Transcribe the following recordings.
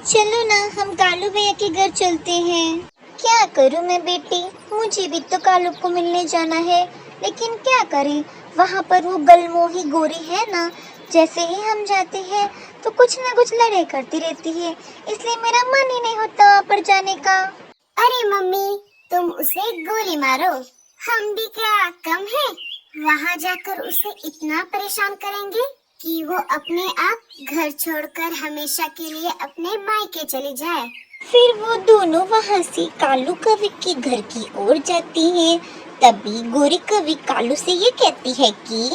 चलो ना हम कालू भैया के घर चलते हैं। क्या करूं मैं बेटी, मुझे भी तो कालू को मिलने जाना है, लेकिन क्या करें, वहाँ पर वो गलमोही गोरी है ना, जैसे ही हम जाते हैं तो कुछ ना कुछ लड़ाई करती रहती है, इसलिए मेरा मन ही नहीं होता वहाँ पर जाने का। अरे मम्मी, तुम उसे गोली मारो, हम भी क्या कम है। वहाँ जाकर उसे इतना परेशान करेंगे कि वो अपने आप घर छोड़कर हमेशा के लिए अपने मायके चली जाए। फिर वो दोनों वहाँ से कालू कवि के घर की ओर जाती हैं। तभी गोरी कवि कालू से ये कहती है कि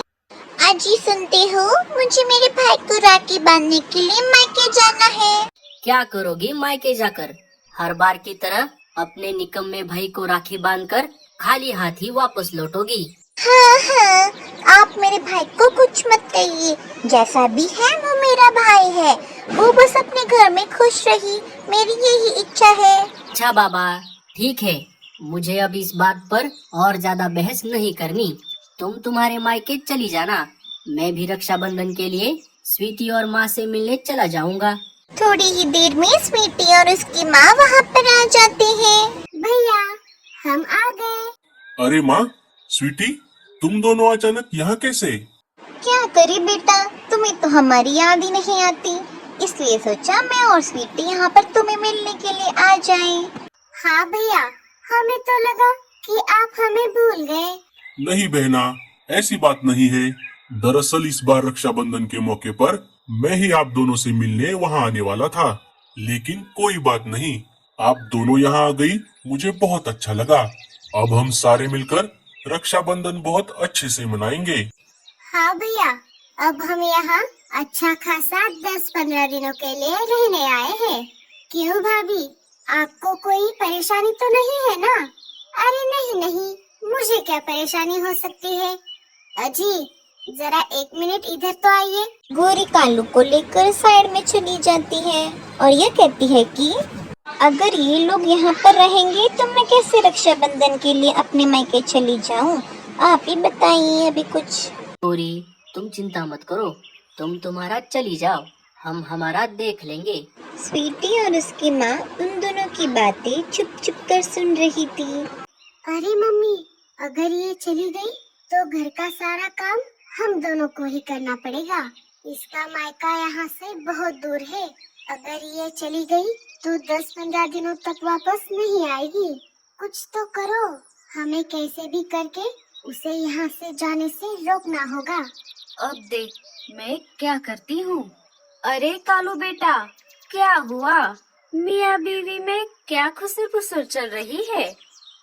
अजी सुनते हो, मुझे मेरे भाई को राखी बांधने के लिए मायके जाना है। क्या करोगी मायके जाकर? हर बार की तरह अपने निकम्मे भाई को राखी बांधकर खाली हाथ ही वापस लौटोगी। हाँ हाँ, आप मेरे भाई को कुछ मत कहिए, जैसा भी है वो मेरा भाई है, वो बस अपने घर में खुश रही, मेरी यही इच्छा है। अच्छा बाबा, ठीक है, मुझे अब इस बात पर और ज्यादा बहस नहीं करनी। तुम तुम्हारे मायके चली जाना, मैं भी रक्षाबंधन के लिए स्वीटी और माँ से मिलने चला जाऊंगा। थोड़ी ही देर में स्वीटी और उसकी माँ वहाँ पर आ जाते हैं। भैया, हम आ गए। अरे माँ, स्वीटी, तुम दोनों अचानक यहाँ कैसे? क्या करे बेटा, तुम्हें तो हमारी याद ही नहीं आती, इसलिए सोचा मैं और स्वीटी यहाँ पर तुम्हें मिलने के लिए आ जाएं। हाँ भैया, हमें तो लगा कि आप हमें भूल गए। नहीं बहना, ऐसी बात नहीं है। दरअसल इस बार रक्षाबंधन के मौके पर मैं ही आप दोनों से मिलने वहाँ आने वाला था, लेकिन कोई बात नहीं, आप दोनों यहाँ आ गई, मुझे बहुत अच्छा लगा। अब हम सारे मिलकर रक्षाबंधन बहुत अच्छे से मनाएंगे। हाँ भैया, अब हम यहाँ अच्छा खासा 10-15 दिनों के लिए रहने आए हैं। क्यों भाभी, आपको कोई परेशानी तो नहीं है ना? अरे नहीं नहीं, मुझे क्या परेशानी हो सकती है। अजी, जरा 1 मिनट इधर तो आइए। गोरी कालू को लेकर साइड में चली जाती है और ये कहती है कि अगर ये लोग यहाँ पर रहेंगे तो मैं कैसे रक्षाबंधन के लिए अपने मायके चली जाऊँ, आप ही बताइए अभी कुछ। गोरी, तुम चिंता मत करो, तुम तुम्हारा चली जाओ, हम हमारा देख लेंगे। स्वीटी और उसकी माँ उन दोनों की बातें चुप चुप कर सुन रही थी। अरे मम्मी, अगर ये चली गई तो घर का सारा काम हम दोनों को ही करना पड़ेगा। इसका मायका यहाँ से बहुत दूर है। अगर ये चली गई तो 10-15 दिनों तक वापस नहीं आएगी। कुछ तो करो, हमें कैसे भी करके उसे यहाँ से जाने से रोकना होगा। अब देख मैं क्या करती हूँ। अरे कालू बेटा, क्या हुआ? मियाँ बीवी में क्या खुसर फुसर चल रही है?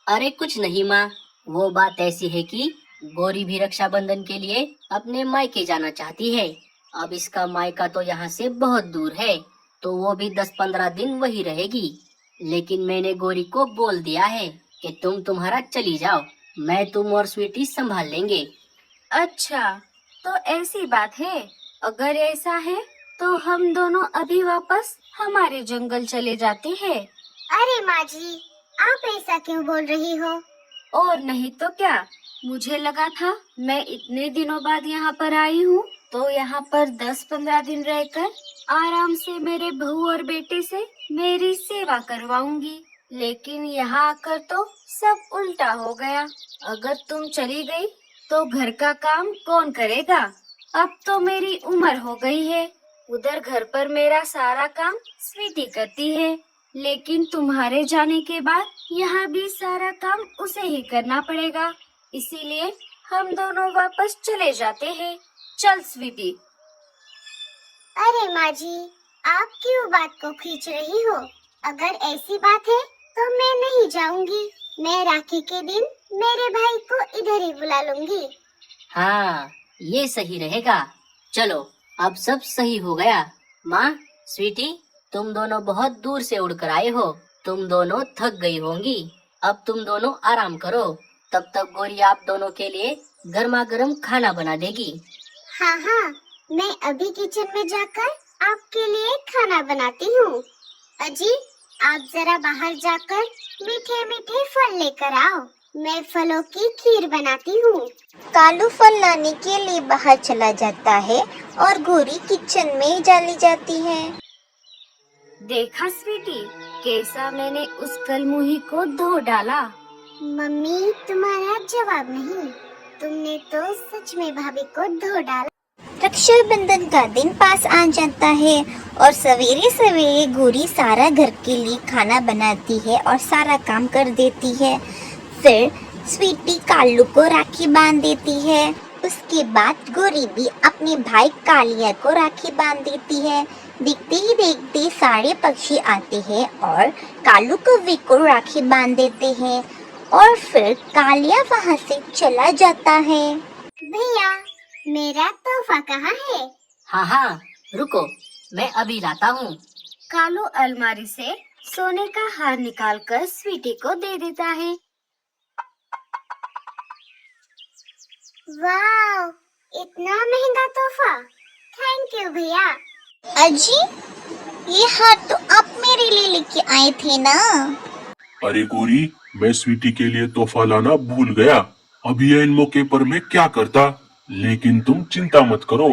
अरे कुछ नहीं माँ, वो बात ऐसी है कि गोरी भी रक्षाबंधन के लिए अपने मायके जाना चाहती है। अब इसका मायका तो यहाँ से बहुत दूर है, तो वो भी 10-15 दिन वही रहेगी। लेकिन मैंने गोरी को बोल दिया है कि तुम तुम्हारा चली जाओ, मैं तुम और स्वीटी संभाल लेंगे। अच्छा, तो ऐसी बात है। अगर ऐसा है तो हम दोनों अभी वापस हमारे जंगल चले जाते हैं। अरे माँ जी, आप ऐसा क्यों बोल रही हो? और नहीं तो क्या, मुझे लगा था मैं इतने दिनों बाद यहाँ पर आई हूँ तो यहाँ पर 10-15 दिन रहकर आराम से मेरे बहू और बेटे से मेरी सेवा करवाऊंगी। लेकिन यहाँ आकर तो सब उल्टा हो गया। अगर तुम चली गई तो घर का काम कौन करेगा? अब तो मेरी उम्र हो गई है, उधर घर पर मेरा सारा काम स्वीटी करती है, लेकिन तुम्हारे जाने के बाद यहाँ भी सारा काम उसे ही करना पड़ेगा। इसीलिए हम दोनों वापस चले जाते हैं। चल स्वीटी। अरे माँ जी, आप क्यों बात को खींच रही हो? अगर ऐसी बात है तो मैं नहीं जाऊंगी। मैं राखी के दिन मेरे भाई को इधर ही बुला लूंगी। हाँ, ये सही रहेगा। चलो, अब सब सही हो गया। माँ, स्वीटी, तुम दोनों बहुत दूर से उड़कर आए हो, तुम दोनों थक गई होंगी। अब तुम दोनों आराम करो, तब तक गोरी आप दोनों के लिए गर्मा गर्म खाना बना देगी। हाँ हाँ, मैं अभी किचन में जाकर आपके लिए खाना बनाती हूँ। अजी, आप जरा बाहर जाकर मीठे मीठे फल लेकर आओ, मैं फलों की खीर बनाती हूँ। कालू फल लाने के लिए बाहर चला जाता है और गोरी किचन में चली जाती है। देखा स्वीटी, कैसा मैंने उस कलमुही को धो डाला। मम्मी तुम्हारा जवाब नहीं, तुमने तो सच में भाभी को धो डाला। रक्षाबंधन का दिन पास आ जाता है और सवेरे सवेरे गौरी सारा घर के लिए खाना बनाती है और सारा काम कर देती है। फिर स्वीटी कालू को राखी बांध देती है। उसके बाद गौरी भी अपने भाई कालिया को राखी बांध देती है। देखते ही देखते सारे पक्षी आते हैं और कालू कौवे को राखी बांध देते हैं और फिर कालिया वहाँ से चला जाता है। भैया मेरा तोहफा कहाँ है? हाँ हाँ, रुको, मैं अभी लाता हूँ। कालू अलमारी से सोने का हार निकालकर स्वीटी को दे देता है। वाह, इतना महंगा तोहफा, थैंक यू भैया। अजी, ये हार तो आप मेरे लिए लेके आए थे ना? अरे गौरी, मैं स्वीटी के लिए तोहफा लाना भूल गया। अभी इन मौके पर मैं क्या करता, लेकिन तुम चिंता मत करो,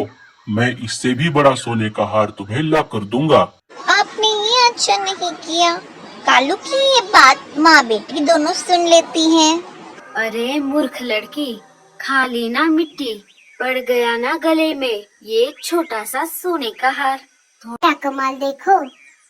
मैं इससे भी बड़ा सोने का हार तुम्हें ला कर दूंगा। आपने ये अच्छा नहीं किया। कालू की ये बात माँ बेटी दोनों सुन लेती हैं। अरे मूर्ख लड़की, खाली ना मिट्टी, पड़ गया ना गले में ये छोटा सा सोने का हार। क्या कमाल देखो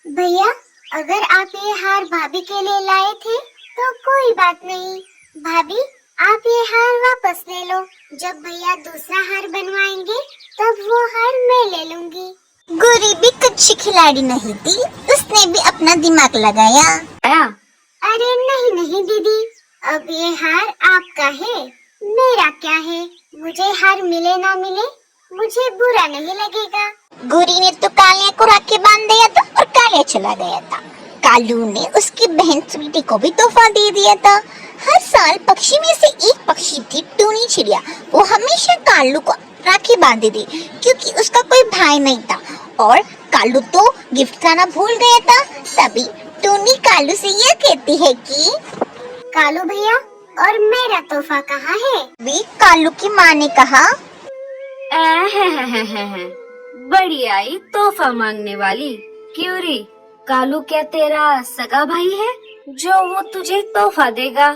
भैया, अगर आप ये हार भाभी के लिए लाए थे तो कोई बात नहीं, भाभी आप ये हार वापस ले लो। जब भैया दूसरा हार बनवाएंगे तब वो हार मैं ले लूंगी। गौरी भी कच्ची खिलाड़ी नहीं थी, उसने भी अपना दिमाग लगाया। अरे नहीं नहीं दीदी, अब ये हार आपका है, मेरा क्या है। मुझे हार मिले ना मिले मुझे बुरा नहीं लगेगा। गौरी ने तो कालिया को राखी बांध दिया था और कालिया चला गया था। कालू ने उसकी बहन स्वीटी को भी तोहफा दे दिया था। हर साल पक्षी में से एक पक्षी थी टूनी चिड़िया, वो हमेशा कालू को राखी बांधती थी क्योंकि उसका कोई भाई नहीं था और कालू तो गिफ्ट खाना भूल गया था। तभी टूनी कालू से यह कहती है कि कालू भैया, और मेरा तोहफा कहाँ है? भी कालू की माँ ने कहा, बड़ी आई तोहफा मांगने वाली। क्यों रे, कालू क्या तेरा सगा भाई है जो वो तुझे तोहफा देगा?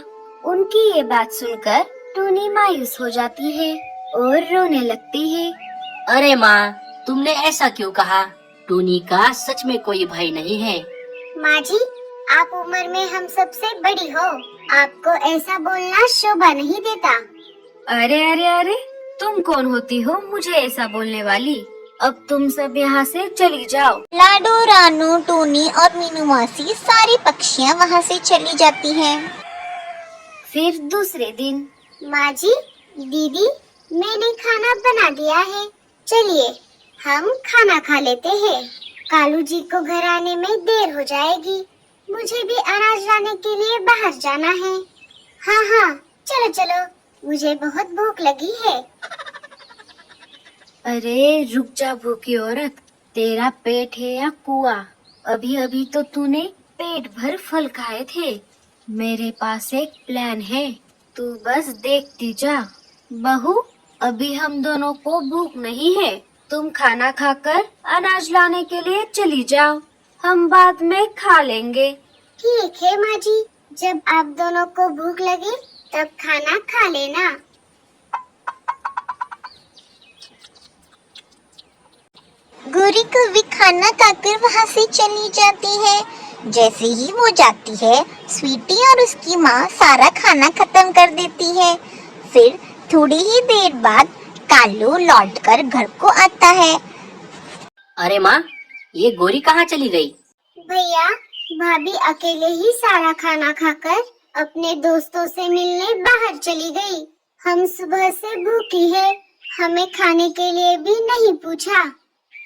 उनकी ये बात सुनकर टूनी मायूस हो जाती है और रोने लगती है। अरे माँ, तुमने ऐसा क्यों कहा? टूनी का सच में कोई भाई नहीं है। माँ जी, आप उम्र में हम सबसे बड़ी हो, आपको ऐसा बोलना शोभा नहीं देता। अरे अरे अरे, तुम कौन होती हो मुझे ऐसा बोलने वाली? अब तुम सब यहाँ से चली जाओ। लाडो, रानू, टूनी और मीनू मासी सारी पक्षियाँ वहाँ से चली जाती हैं। फिर दूसरे दिन, माँ जी, दीदी, मैंने खाना बना दिया है, चलिए हम खाना खा लेते हैं। कालू जी को घर आने में देर हो जाएगी, मुझे भी अनाज लाने के लिए बाहर जाना है। हाँ हाँ, चलो चलो, मुझे बहुत भूख लगी है। अरे रुक जा भूखी औरत, तेरा पेट है या कुआ? अभी अभी तो तूने पेट भर फल खाए थे। मेरे पास एक प्लान है, तू बस देखती जा। बहू, अभी हम दोनों को भूख नहीं है, तुम खाना खाकर अनाज लाने के लिए चली जाओ, हम बाद में खा लेंगे। ठीक है माँ जी, जब आप दोनों को भूख लगे तब खाना खा लेना। गौरी को भी खाना खाकर वहाँ से चली जाती है। जैसे ही वो जाती है, स्वीटी और उसकी माँ सारा खाना खत्म कर देती है। फिर थोड़ी ही देर बाद कालू लौटकर घर को आता है। अरे माँ, ये गौरी कहाँ चली गई? भैया, भाभी अकेले ही सारा खाना खाकर अपने दोस्तों से मिलने बाहर चली गई। हम सुबह से भूखी है, हमें खाने के लिए भी नहीं पूछा।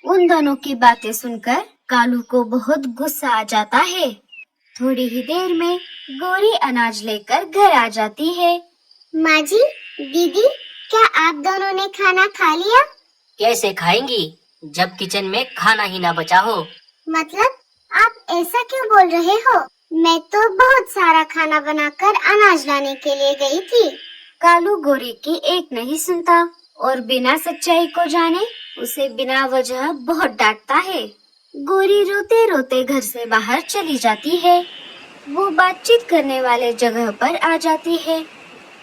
उन दोनों की बातें सुनकर कालू को बहुत गुस्सा आ जाता है। थोड़ी ही देर में गौरी अनाज लेकर घर आ जाती है। माँ जी, दीदी, क्या आप दोनों ने खाना खा लिया? कैसे खाएंगी जब किचन में खाना ही ना बचा हो? मतलब आप ऐसा क्यों बोल रहे हो? मैं तो बहुत सारा खाना बनाकर अनाज लाने के लिए गई थी। कालू गौरी की एक नहीं सुनता और बिना सच्चाई को जाने उसे बिना वजह बहुत डांटता है। गोरी रोते रोते घर से बाहर चली जाती है। वो बातचीत करने वाले जगह पर आ जाती है।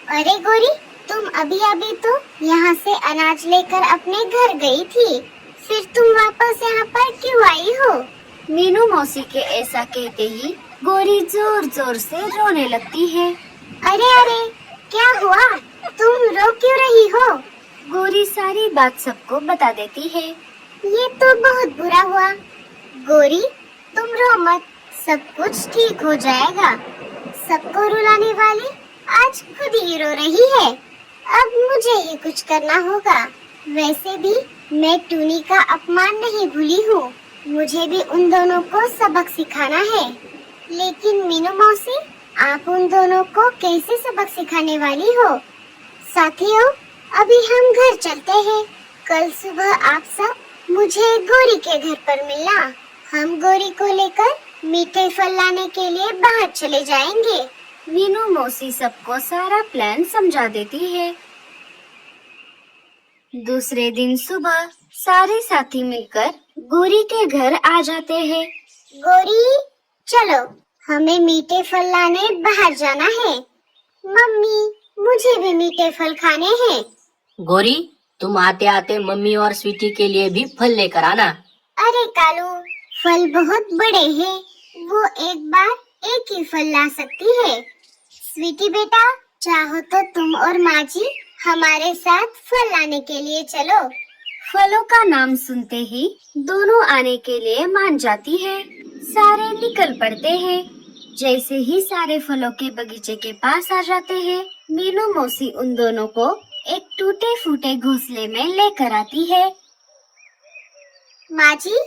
अरे गोरी, तुम अभी अभी तो यहाँ से अनाज लेकर अपने घर गई थी, फिर तुम वापस यहाँ पर क्यों आई हो? मीनू मौसी के ऐसा कहते ही गोरी जोर जोर से रोने लगती है। अरे अरे, क्या हुआ? तुम रो क्यों रही हो? गोरी सारी बात सबको बता देती है। ये तो बहुत बुरा हुआ। गोरी, तुम रो मत, सब कुछ ठीक हो जाएगा। सबको रुलाने वाली आज खुद ही रो रही है। अब मुझे ही कुछ करना होगा। वैसे भी मैं टूनी का अपमान नहीं भूली हूँ। मुझे भी उन दोनों को सबक सिखाना है। लेकिन मीनू मौसी, आप उन दोनों को कैसे सबक सिखाने वाली हो? साथियों, अभी हम घर चलते हैं। कल सुबह आप सब मुझे गोरी के घर पर मिलना। हम गोरी को लेकर मीठे फल लाने के लिए बाहर चले जाएंगे। मीनू मौसी सबको सारा प्लान समझा देती है। दूसरे दिन सुबह सारे साथी मिलकर गोरी के घर आ जाते हैं। गोरी, चलो, हमें मीठे फल लाने बाहर जाना है। मम्मी, मुझे भी मीठे फल खाने हैं। गोरी, तुम आते आते मम्मी और स्वीटी के लिए भी फल लेकर आना। अरे कालू, फल बहुत बड़े हैं, वो एक बार एक ही फल ला सकती है। स्वीटी बेटा, चाहो तो तुम और माँ जी हमारे साथ फल लाने के लिए चलो। फलों का नाम सुनते ही दोनों आने के लिए मान जाती है। सारे निकल पड़ते हैं। जैसे ही सारे फलों के बगीचे के पास आ जाते हैं, मीनू मौसी उन दोनों को एक टूटे फूटे घोंसले में लेकर आती है। माँ जी,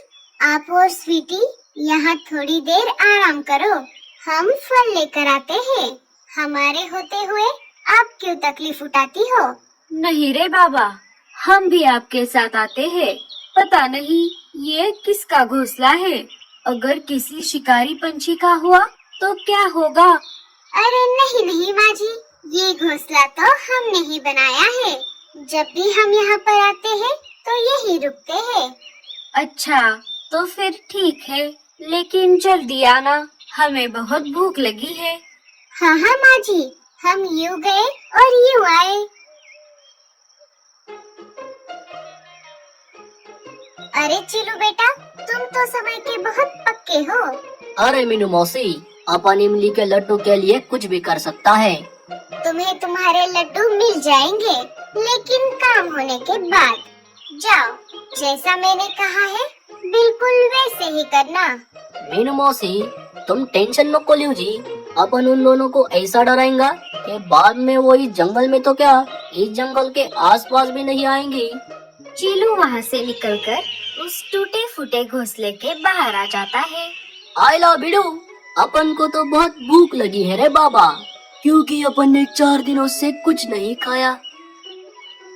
आप और स्वीटी यहाँ थोड़ी देर आराम करो, हम फल लेकर आते हैं। हमारे होते हुए आप क्यों तकलीफ उठाती हो? नहीं रे बाबा, हम भी आपके साथ आते हैं। पता नहीं ये किसका घोंसला है। अगर किसी शिकारी पंछी का हुआ तो क्या होगा? अरे नहीं नहीं माँ जी, ये घोंसला तो हमने ही बनाया है। जब भी हम यहाँ पर आते हैं तो यही रुकते हैं। अच्छा, तो फिर ठीक है, लेकिन जल्दी आना, हमें बहुत भूख लगी है। हाँ हाँ माँ जी, हम यूँ गए और यूँ आए। अरे चिलू बेटा, तुम तो समय के बहुत पक्के हो। अरे मीनू मौसी, अपन इमली के लड्डू के लिए कुछ भी कर सकता है। तुम्हें तुम्हारे लड्डू मिल जाएंगे, लेकिन काम होने के बाद। जाओ, जैसा मैंने कहा है बिल्कुल वैसे ही करना। मीनू मौसी, तुम टेंशन मत को लीजिए जी। अपन उन दोनों को ऐसा डराएंगा कि बाद में वो इस जंगल में तो क्या, इस जंगल के आसपास भी नहीं आएंगी। चीलू वहाँ से निकलकर उस टूटे फूटे घोंसले के बाहर आ जाता है। आयला बिडू, अपन को तो बहुत भूख लगी है रे बाबा, क्योंकि अपन ने 4 दिनों से कुछ नहीं खाया।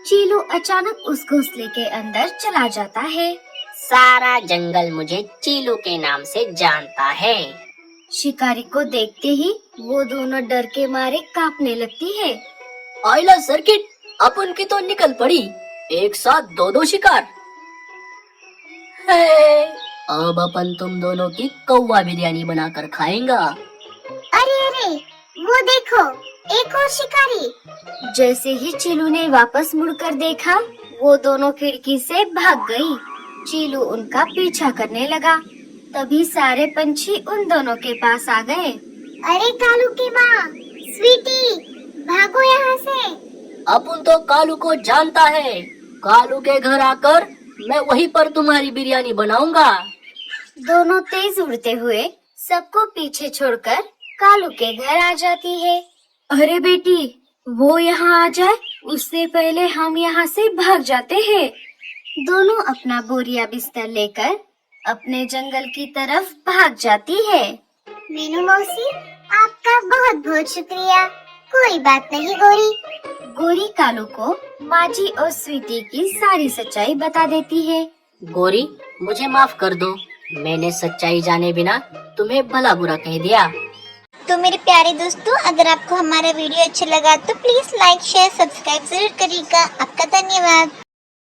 चीलू अचानक उस घोंसले के अंदर चला जाता है। सारा जंगल मुझे चीलू के नाम से जानता है। शिकारी को देखते ही वो दोनों डर के मारे कांपने लगती है। आयला सर्किट, अपन की तो निकल पड़ी, एक साथ 2-2 शिकार। है, अब अपन तुम दोनों की कौवा बिरयानी बनाकर खाएंगा। अरे अरे, वो देखो, एक और शिकारी। जैसे ही चीलू ने वापस मुड़कर देखा, वो दोनों खिड़की से भाग गई। चीलू उनका पीछा करने लगा। तभी सारे पंछी उन दोनों के पास आ गए। अरे कालू की माँ, स्वीटी, भागो यहाँ से। अपन तो कालू को जानता है। कालू के घर आकर मैं वहीं पर तुम्हारी बिरयानी बनाऊंगा। दोनों तेज उड़ते हुए सबको पीछे छोड़कर कालू के घर आ जाती है। अरे बेटी, वो यहाँ आ जाए उससे पहले हम यहाँ से भाग जाते हैं। दोनों अपना बोरिया बिस्तर लेकर अपने जंगल की तरफ भाग जाती है। मीनू मौसी, आपका बहुत बहुत शुक्रिया। कोई बात नहीं गोरी। गोरी कालू को माजी और स्वीटी की सारी सच्चाई बता देती है। गोरी, मुझे माफ कर दो, मैंने सच्चाई जाने बिना तुम्हें भला बुरा कह दिया। तो मेरे प्यारे दोस्तों, अगर आपको हमारा वीडियो अच्छा लगा तो प्लीज लाइक शेयर सब्सक्राइब जरूर करिएगा। आपका धन्यवाद।